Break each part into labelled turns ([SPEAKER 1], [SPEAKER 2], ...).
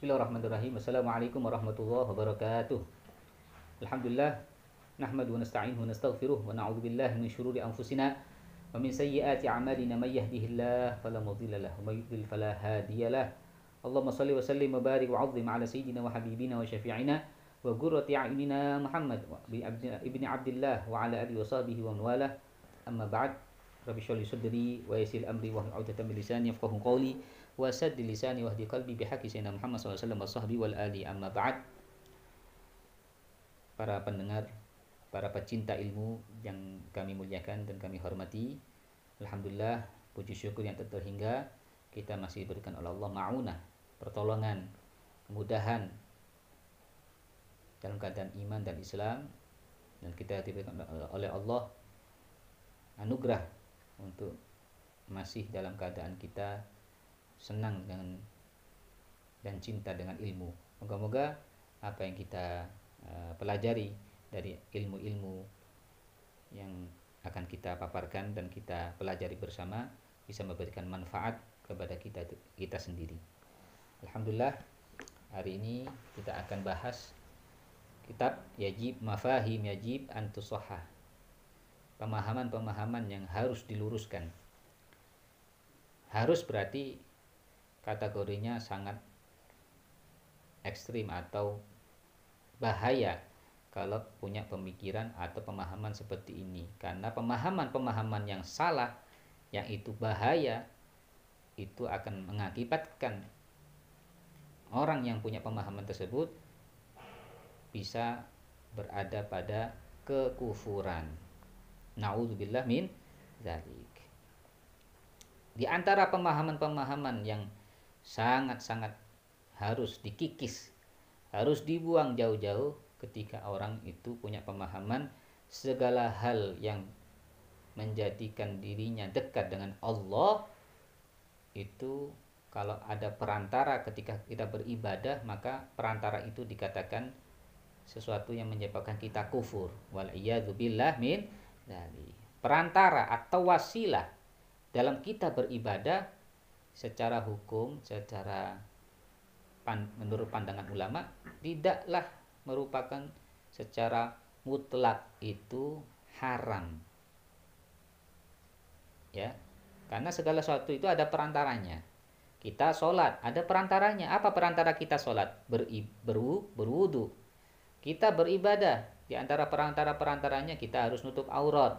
[SPEAKER 1] Bismillahirrahmanirrahim. Assalamualaikum warahmatullahi wabarakatuh. Alhamdulillah, nahmadu wa nasta'inuhu wa nastaghfiruh wa na'udzu billahi min syururi anfusina wa min sayyiati a'malina may yahdihillahu fala mudilla lahu wa may yudlil fala hadiya lahu. Allahumma shalli wa sallim wa barik wa 'azzim 'ala sayyidina wa habibina wa syafi'ina wa qurrati a'yunina Muhammad wa ibni Abdillah wa 'ala alihi wa sahbihi wa man walah. Amma ba'd. Rabbi shrah li sadri wa yassir amri wahlul 'uqdatam min lisani yafqahu qawli wa saddid lisani wahdi qalbi bihaqqi sayyidina Muhammad sallallahu alaihi wasallam wa sahbihi wal ali. Amma ba'd. Para pendengar, para pecinta ilmu yang kami muliakan dan kami hormati, alhamdulillah, puji syukur yang tak terhingga kita masih diberikan oleh Allah ma'unah, pertolongan, kemudahan dalam keadaan iman dan Islam, dan kita diberikan oleh Allah anugerah untuk masih dalam keadaan kita senang dengan dan cinta dengan ilmu. Moga-moga apa yang kita pelajari dari ilmu-ilmu yang akan kita paparkan dan kita pelajari bersama bisa memberikan manfaat kepada kita sendiri. Alhamdulillah, hari ini kita akan bahas kitab Mafahim Yajib an Tusahhah. Pemahaman-pemahaman yang harus diluruskan. Harus berarti kategorinya sangat ekstrim atau bahaya kalau punya pemikiran atau pemahaman seperti ini, karena pemahaman-pemahaman yang salah yang itu bahaya itu akan mengakibatkan orang yang punya pemahaman tersebut bisa berada pada kekufuran. Na'udzubillah min dzalik. Di antara pemahaman-pemahaman yang sangat-sangat harus dikikis, harus dibuang jauh-jauh ketika orang itu punya pemahaman segala hal yang menjadikan dirinya dekat dengan Allah. Itu kalau ada perantara ketika kita beribadah, maka perantara itu dikatakan sesuatu yang menyebabkan kita kufur. Wal iyadzu billah min dzalik. Perantara atau wasilah dalam kita beribadah secara hukum, secara menurut pandangan ulama, tidaklah merupakan secara mutlak itu haram. Ya, karena segala sesuatu itu ada perantaranya. Kita sholat, ada perantaranya. Apa perantara kita sholat? Berwudu. Kita beribadah, di antara perantara-perantaranya kita harus nutup aurat.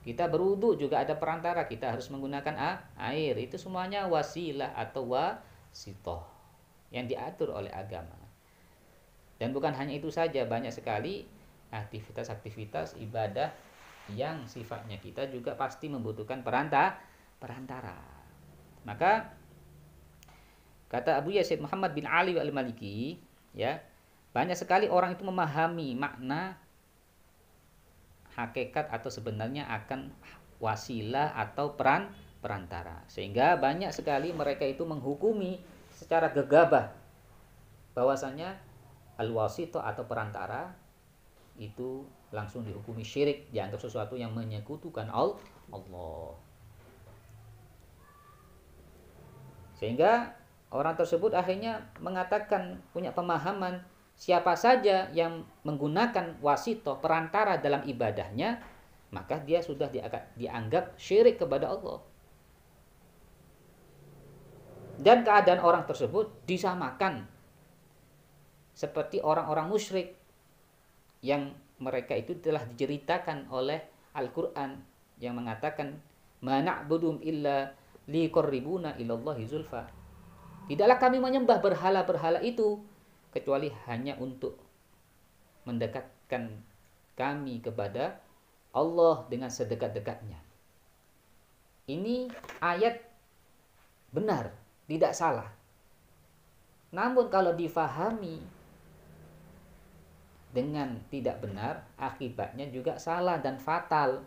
[SPEAKER 1] Kita berwudu juga ada perantara, kita harus menggunakan air. Itu semuanya wasilah atau wasitoh yang diatur oleh agama. Dan bukan hanya itu saja, banyak sekali aktivitas-aktivitas ibadah yang sifatnya kita juga pasti membutuhkan perantara. Maka kata Abu Yazid Muhammad bin Ali al-Maliki, ya, banyak sekali orang itu memahami makna hakikat atau sebenarnya akan wasilah atau perantara, sehingga banyak sekali mereka itu menghukumi secara gegabah bahwasanya al-wasito atau perantara itu langsung dihukumi syirik, dianggap sesuatu yang menyekutukan Allah. Sehingga orang tersebut akhirnya mengatakan, punya pemahaman, siapa saja yang menggunakan wasito, perantara dalam ibadahnya, maka dia sudah dianggap syirik kepada Allah. Dan keadaan orang tersebut disamakan seperti orang-orang musyrik yang mereka itu telah diceritakan oleh Al-Quran yang mengatakan ma na'budum illa liqarribuna ilallahi zulfa. Tidaklah kami menyembah berhala-berhala itu kecuali hanya untuk mendekatkan kami kepada Allah dengan sedekat-dekatnya. Ini ayat benar, tidak salah. Namun kalau difahami dengan tidak benar, akibatnya juga salah dan fatal.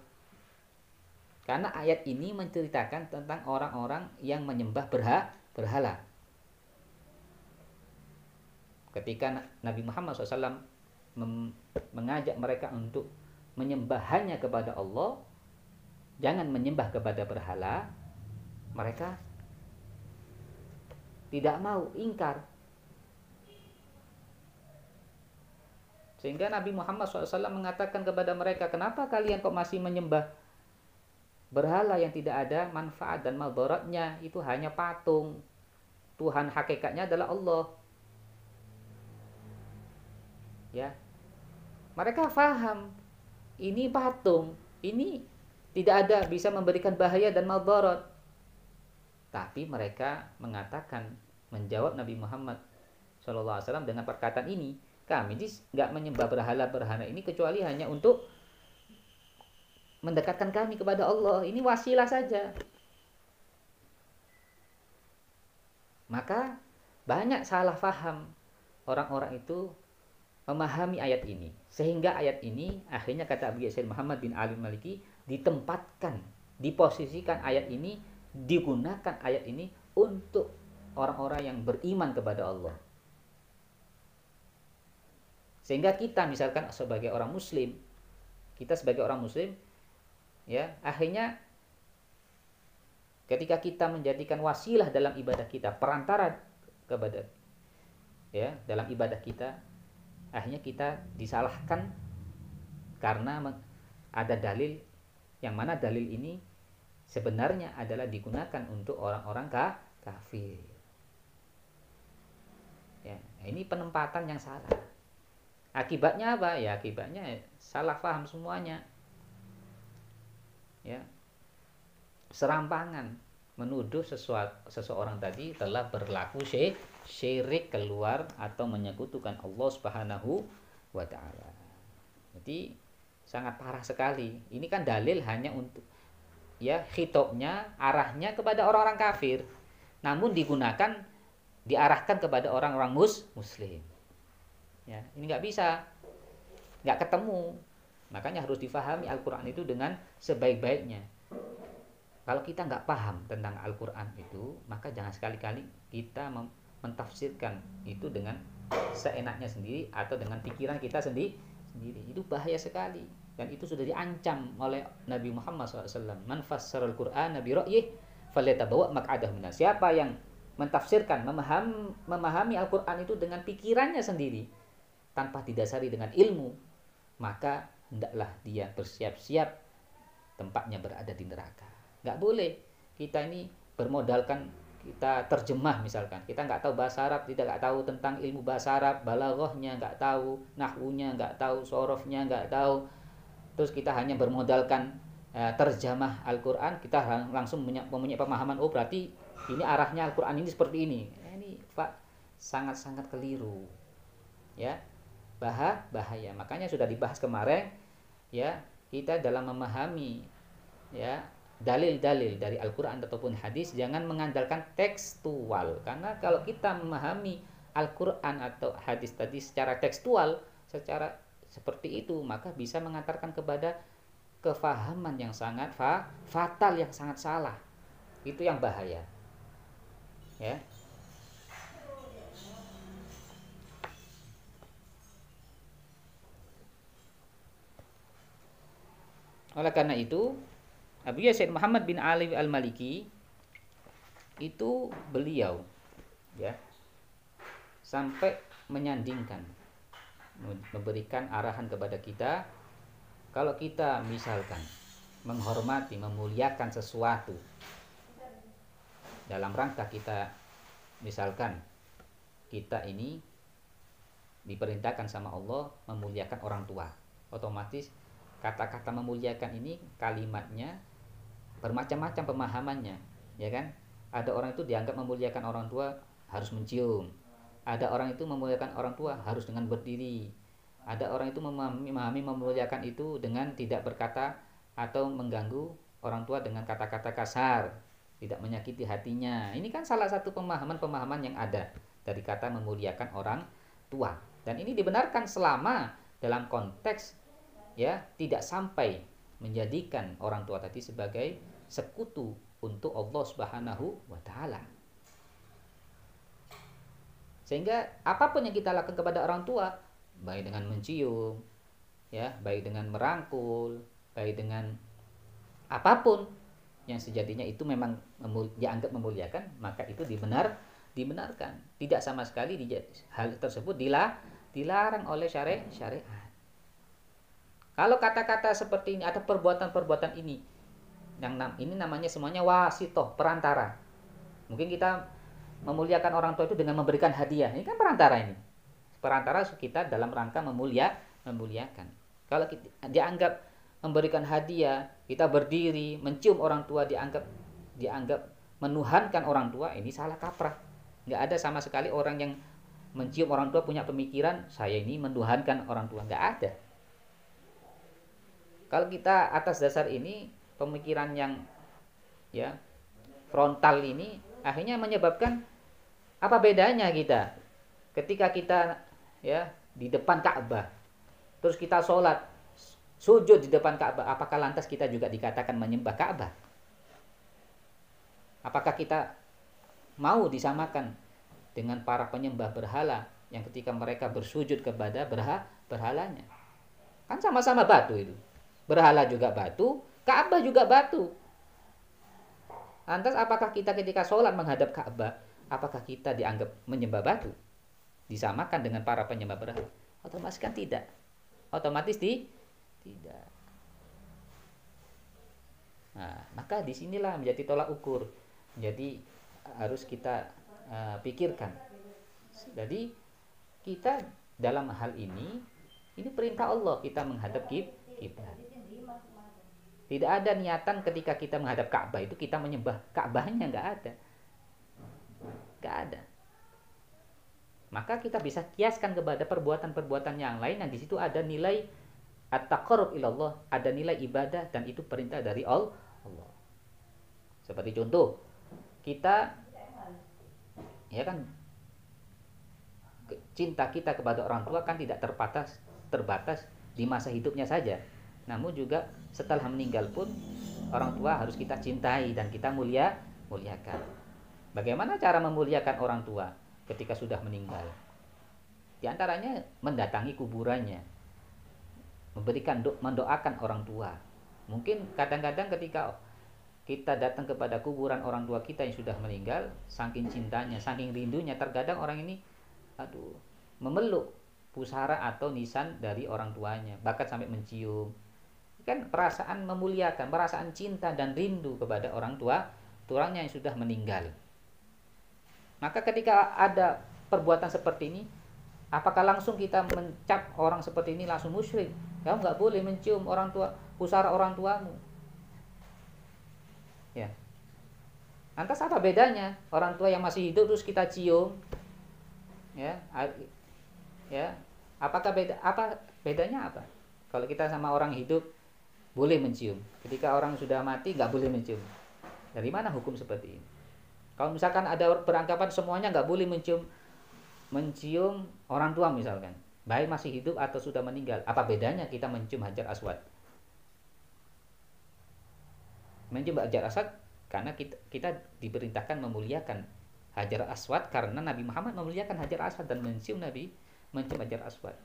[SPEAKER 1] Karena ayat ini menceritakan tentang orang-orang yang menyembah berhala. Ketika Nabi Muhammad SAW mengajak mereka untuk menyembah hanya kepada Allah, jangan menyembah kepada berhala, mereka tidak mau, ingkar. Sehingga Nabi Muhammad SAW mengatakan kepada mereka, kenapa kalian kok masih menyembah berhala yang tidak ada manfaat dan madaratnya? Itu hanya patung. Tuhan hakikatnya adalah Allah. Ya, mereka faham ini patung, ini tidak ada bisa memberikan bahaya dan madarat. Tapi mereka mengatakan, menjawab Nabi Muhammad SAW dengan perkataan ini, kami nggak menyembah berhala-berhala ini kecuali hanya untuk mendekatkan kami kepada Allah. Ini wasilah saja. Maka banyak salah faham orang-orang itu memahami ayat ini, sehingga ayat ini akhirnya kata Abu Yasir Muhammad bin Ali Maliki ditempatkan, diposisikan ayat ini, digunakan ayat ini untuk orang-orang yang beriman kepada Allah. Sehingga kita misalkan sebagai orang muslim, ya, akhirnya ketika kita menjadikan wasilah dalam ibadah kita, perantara kepada, ya, dalam ibadah kita, akhirnya kita disalahkan karena ada dalil yang mana dalil ini sebenarnya adalah digunakan untuk orang-orang kafir. Ya, ini penempatan yang salah. Akibatnya apa? Ya, akibatnya salah paham semuanya. Ya, serampangan menuduh seseorang tadi telah berlaku syirik, keluar atau menyekutukan Allah Subhanahu wa taala. Jadi sangat parah sekali. Ini kan dalil hanya untuk, ya, khitobnya, arahnya kepada orang-orang kafir, namun diarahkan kepada orang-orang muslim. Ya, ini nggak bisa, nggak ketemu. Makanya harus difahami Al-Quran itu dengan sebaik-baiknya. Kalau kita nggak paham tentang Al-Quran itu, maka jangan sekali-kali kita mentafsirkan itu dengan seenaknya sendiri atau dengan pikiran kita sendiri. Itu bahaya sekali. Dan itu sudah diancam oleh Nabi Muhammad SAW. Man fassarul Qur'ana bi ra'yih falyatabawa maq'adahu minan. Siapa yang mentafsirkan, memahami Al-Quran itu dengan pikirannya sendiri, tanpa didasari dengan ilmu, maka hendaklah dia bersiap-siap tempatnya berada di neraka. Nggak boleh kita ini bermodalkan kita terjemah, misalkan kita nggak tahu bahasa Arab, nggak tahu tentang ilmu bahasa Arab, balaghahnya nggak tahu, nahwunya nggak tahu, sorofnya nggak tahu, terus kita hanya bermodalkan terjemah Al-Quran, kita langsung mempunyai pemahaman, oh berarti ini arahnya Al-Quran ini seperti ini. Ini Pak sangat-sangat keliru, ya, bahaya. Makanya sudah dibahas kemarin, ya, kita dalam memahami, ya, dalil-dalil dari Al-Quran ataupun hadis jangan mengandalkan tekstual, karena kalau kita memahami Al-Quran atau hadis tadi secara tekstual, secara seperti itu, maka bisa mengantarkan kepada kefahaman yang sangat fatal, yang sangat salah. Itu yang bahaya, ya. Oleh karena itu, Abu Yazid Muhammad bin Ali al-Maliki itu beliau, ya, sampai menyandingkan, memberikan arahan kepada kita, kalau kita misalkan menghormati, memuliakan sesuatu dalam rangka kita, misalkan kita ini diperintahkan sama Allah memuliakan orang tua, otomatis kata-kata memuliakan ini kalimatnya bermacam-macam pemahamannya, ya kan? Ada orang itu dianggap memuliakan orang tua harus mencium, ada orang itu memuliakan orang tua harus dengan berdiri, ada orang itu memahami memuliakan itu dengan tidak berkata atau mengganggu orang tua dengan kata-kata kasar, tidak menyakiti hatinya. Ini kan salah satu pemahaman yang ada dari kata memuliakan orang tua, dan ini dibenarkan selama dalam konteks, ya, tidak sampai menjadikan orang tua tadi sebagai sekutu untuk Allah Subhanahu wa taala. Sehingga apapun yang kita lakukan kepada orang tua, baik dengan mencium, ya, baik dengan merangkul, baik dengan apapun yang sejatinya itu memang dianggap memuliakan, maka itu dibenarkan. Tidak sama sekali hal tersebut dilarang oleh syariat. Kalau kata-kata seperti ini, ada perbuatan-perbuatan ini, ini namanya semuanya wasitoh, perantara. Mungkin kita memuliakan orang tua itu dengan memberikan hadiah, ini kan perantara ini. Perantara kita dalam rangka memuliakan. Kalau kita dianggap memberikan hadiah, kita berdiri mencium orang tua, dianggap menuhankan orang tua, ini salah kaprah. Nggak ada sama sekali orang yang mencium orang tua punya pemikiran saya ini menuhankan orang tua, nggak ada. Kalau kita atas dasar ini, pemikiran yang ya frontal ini akhirnya menyebabkan apa bedanya kita ketika kita ya di depan Ka'bah, terus kita sholat sujud di depan Ka'bah, apakah lantas kita juga dikatakan menyembah Ka'bah? Apakah kita mau disamakan dengan para penyembah berhala yang ketika mereka bersujud kepada berhalanya? Kan sama-sama batu itu. Berhala juga batu, Ka'bah juga batu. Lantas apakah kita ketika sholat menghadap Ka'bah, apakah kita dianggap menyembah batu? Disamakan dengan para penyembah berhala? Otomatis kan tidak. Otomatis tidak. Nah, maka disinilah menjadi tolak ukur. Jadi harus kita pikirkan. Jadi kita dalam hal ini perintah Allah kita menghadap kiblat. Tidak ada niatan ketika kita menghadap Ka'bah itu kita menyembah Ka'bahnya, nggak ada. Maka kita bisa kiaskan kepada perbuatan-perbuatan yang lain yang di situ ada nilai at-taqarrub ilallah, ada nilai ibadah dan itu perintah dari Allah. Seperti contoh, kita ya kan cinta kita kepada orang tua kan tidak terbatas di masa hidupnya saja. Namun juga setelah meninggal pun orang tua harus kita cintai dan kita muliakan. Bagaimana cara memuliakan orang tua ketika sudah meninggal? Di antaranya mendatangi kuburannya, mendoakan orang tua. Mungkin kadang-kadang ketika kita datang kepada kuburan orang tua kita yang sudah meninggal, saking cintanya, saking rindunya, terkadang orang ini memeluk pusara atau nisan dari orang tuanya, bahkan sampai mencium. Kan perasaan memuliakan, perasaan cinta dan rindu kepada orang tuanya yang sudah meninggal. Maka ketika ada perbuatan seperti ini, apakah langsung kita mencap orang seperti ini langsung musyrik? Kamu nggak boleh mencium orang tua, pusara orang tuamu. Ya. Lantas apa bedanya? Orang tua yang masih hidup terus kita cium, ya. Apa bedanya apa? Kalau kita sama orang hidup boleh mencium, ketika orang sudah mati nggak boleh mencium. Dari mana hukum seperti ini? Kalau misalkan ada beranggapan semuanya nggak boleh mencium orang tua misalkan, baik masih hidup atau sudah meninggal, apa bedanya kita mencium Hajar Aswad? Mencium Hajar Aswad karena kita diperintahkan memuliakan Hajar Aswad karena Nabi Muhammad memuliakan Hajar Aswad dan mencium Hajar Aswad.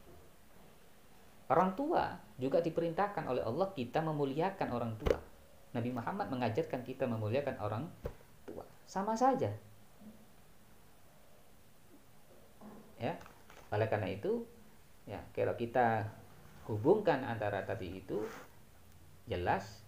[SPEAKER 1] Orang tua juga diperintahkan oleh Allah kita memuliakan orang tua. Nabi Muhammad mengajarkan kita memuliakan orang tua. Sama saja. Ya. Oleh karena itu, ya, kalau kita hubungkan antara tadi itu, jelas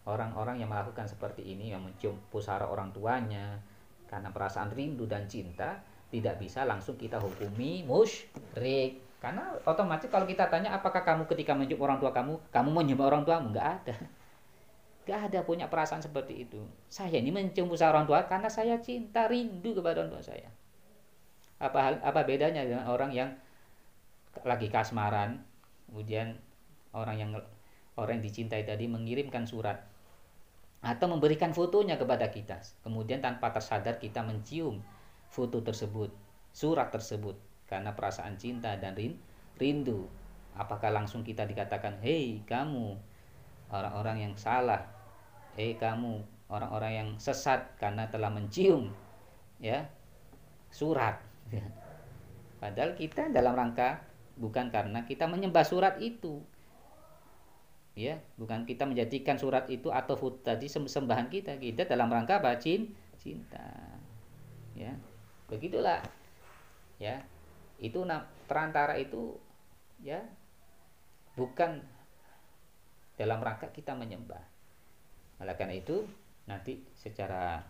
[SPEAKER 1] orang-orang yang melakukan seperti ini, yang mencium pusara orang tuanya karena perasaan rindu dan cinta, tidak bisa langsung kita hukumi musyrik. Karena otomatis kalau kita tanya apakah kamu ketika mencium orang tua kamu menyembah orang tuamu? Nggak ada punya perasaan seperti itu. Saya ini mencium pusara orang tua karena saya cinta, rindu kepada orang tua saya. Apa bedanya dengan orang yang lagi kasmaran, kemudian orang yang dicintai tadi mengirimkan surat atau memberikan fotonya kepada kita, kemudian tanpa tersadar kita mencium foto tersebut, surat tersebut karena perasaan cinta dan rindu. Apakah langsung kita dikatakan, hei kamu orang-orang yang salah, hei kamu orang-orang yang sesat karena telah mencium ya surat? Padahal kita dalam rangka bukan karena kita menyembah surat itu, ya, bukan kita menjadikan surat itu atau foto tadi sembahan kita dalam rangka cinta, ya, begitulah, ya. Itu perantara itu ya bukan dalam rangka kita menyembah. Oleh karena itu nanti secara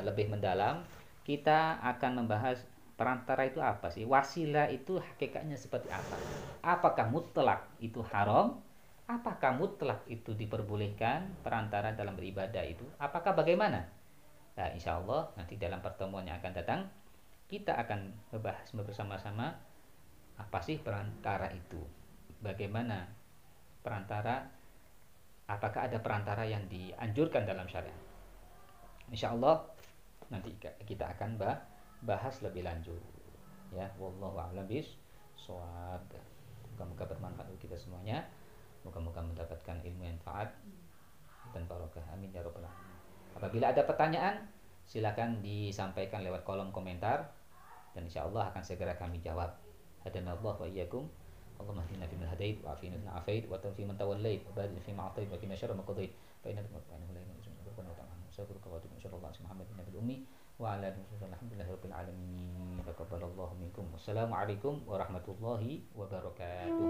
[SPEAKER 1] lebih mendalam kita akan membahas perantara itu apa sih? Wasilah itu hakikatnya seperti apa? Apakah mutlak itu haram? Apakah mutlak itu diperbolehkan perantara dalam beribadah itu? Apakah bagaimana? Nah, insya Allah nanti dalam pertemuan yang akan datang kita akan membahas bersama-sama apa sih perantara itu? Bagaimana perantara? Apakah ada perantara yang dianjurkan dalam syariat? Insya Allah nanti kita akan bahas lebih lanjut. Ya, wallahu a'lam bishawab. Moga-moga bermanfaat untuk kita semuanya. Moga-moga mendapatkan ilmu yang manfaat dan barokah. Amin ya rabbal alamin. Apabila ada pertanyaan, silakan disampaikan lewat kolom komentar dan insya Allah akan segera kami jawab. Hadanallahu wa iyyakum. Allahumma hdina fi man hadait wa afina fi man afait wa tawfi man tawallait wa barik fi ma atait wa qina syarra ma qadait fa innaka taqdiru la ilaha illa anta wa astaghfiruka wa atubu ilaik. Muhammadin nabiyil ummi wa ala alihi wa alhamdulillahi rabbil alamin. Taqabbalallahu minkum. Wassalamualaikum warahmatullahi wabarakatuh.